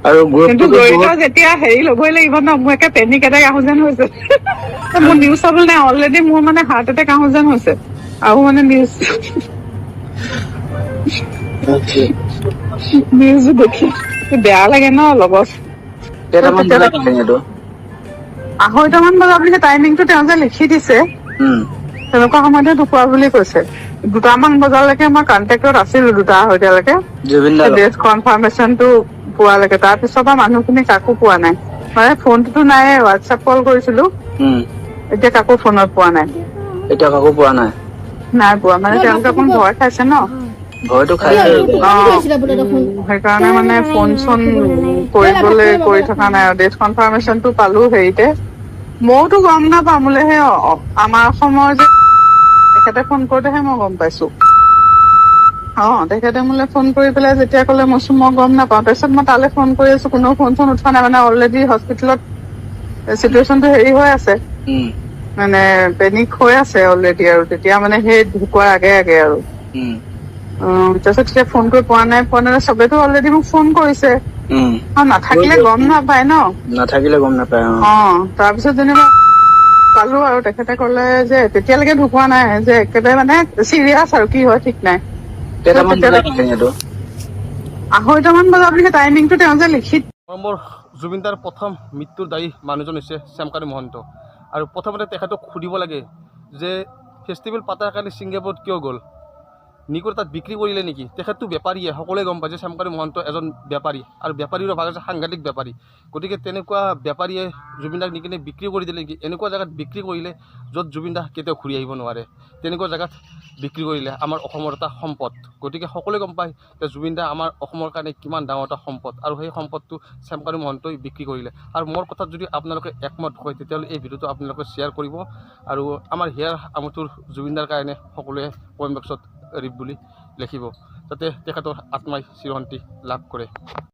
আৰু কিন্তু গ্ৰুপটো জড়িত যেতিয়া হেৰি ল'বই লাগিব ন, মোৰ একে পেনিক এটেক আহো যেন হৈছে। মোৰ নিউজ চাবলৈ নাই, অলৰেডি মোৰ মানে হাৰ্ট এটেক আহো যেন হৈছে। আৰু মানে নিউজ দেখি বেয়া লাগে ন লগত। কেইটামান বজাত এইটো 2:30মান বজাত বুলি টাইমিংটো তেওঁ যে লিখি দিছে, তেনেকুৱা সময়তে ঢুকোৱা বুলি কৈছে। 2টামান বজালৈকে মই কণ্টেক্টত আছিলো, 2:30লৈকে জুবিন দা ডেথ কনফাৰ্মেশ্যনটো পোৱালৈকে। তাৰপিছৰ পৰা মানুহখিনি কাকো পোৱা নাই, মানে ফোনটোতো নাই, হোৱাটছএপ কল কৰিছিলো, এতিয়া কাকো ফোনত পোৱা নাই। এতিয়া কাকো পোৱা নাই, নাই পোৱা মানে তেওঁলোকে অকণ ভয় খাইছে ন। ভয়তো খাইছে। সেইকাৰণে মানে ফোন চোন কৰি থকা নাই। ডেথ কনফাৰ্মেশ্যনটো পালো হেৰিতে, মইতো গম নাপাওঁ, বোলে সেই আমাৰ অসমৰ যে তেখেতে ফোন কৰোতেহে মই গম পাইছো। তেখেতে মোলে ফোন কৰি পেলাই যেতিয়া ক'লে, মই গম নাপাওঁ। তাৰপিছত মই তালৈ ফোন কৰি আছো, কোনেও ফোন চোন উঠোৱা নাই, মানে অলৰেডি হস্পিটেলত চিটুৱেশ্যনটো হেৰি হৈ আছে, মানে পেনিক হৈ আছে অলৰেডি। আৰু তেতিয়া মানে সেই ঢুকোৱাৰ আগে আৰু তাৰপিছত তেতিয়া ফোন কৰি পোৱা নাই। চবেতো অলৰেডি মোক ফোন কৰিছে, নাথাকিলে গম নাপায় ন। নাথাকিলে গম নাপায়। তাৰপিছত যেনিবা পালো, আৰু তেখেতে ক'লে যে তেতিয়ালৈকে ঢুকোৱা নাই, যে একেবাৰে মানে চিৰিয়াছ আৰু কি হয় ঠিক নাই। কেইটামান বজাত এইটো 2:30মান বজাত বুলি টাইমিংটো তেওঁ যে লিখি মোৰ জুবিন দাৰ প্ৰথম মৃত্যুৰ দায়ী মানুহজন হৈছে শ্যামকানু মহন্ত। আৰু প্ৰথমতে তেখেতক সুধিব লাগে যে ফেষ্টিভেল পাতাৰ কাৰণে ছিংগাপুৰত কিয় গ'ল, নিকুৰ তাত বিক্ৰী কৰিলে নেকি? তেখেতটো বেপাৰীয়ে, সকলোৱে গম পায় যে শ্যামকানু মহন্ত এজন বেপাৰী, আৰু বেপাৰীৰো ভাগ আছে সাংঘাতিক বেপাৰী। গতিকে তেনেকুৱা বেপাৰীয়ে জুবিন দাক নি কিনে বিক্ৰী কৰি দিলে নেকি? এনেকুৱা জেগাত বিক্ৰী কৰিলে য'ত জুবিন দা কেতিয়াও ঘূৰি আহিব নোৱাৰে, তেনেকুৱা জেগাত বিক্ৰী কৰিলে আমাৰ অসমৰ এটা সম্পদ। গতিকে সকলোৱে গম পায় যে জুবিন দা আমাৰ অসমৰ কাৰণে কিমান ডাঙৰ এটা সম্পদ, আৰু সেই সম্পদটো শ্যামকানু মহন্তই বিক্ৰী কৰিলে। আৰু মোৰ কথাত যদি আপোনালোকে একমত হয়, তেতিয়াহ'লে এই ভিডিঅ'টো আপোনালোকে শ্বেয়াৰ কৰিব, আৰু আমাৰ হিয়াৰ আমঠুৰ জুবিন দাৰ কাৰণে সকলোৱে কমেণ্ট বক্সত ৰিপ বুলি লিখিব, যাতে তেখেতৰ আত্মাই চিৰশান্তি লাভ কৰে।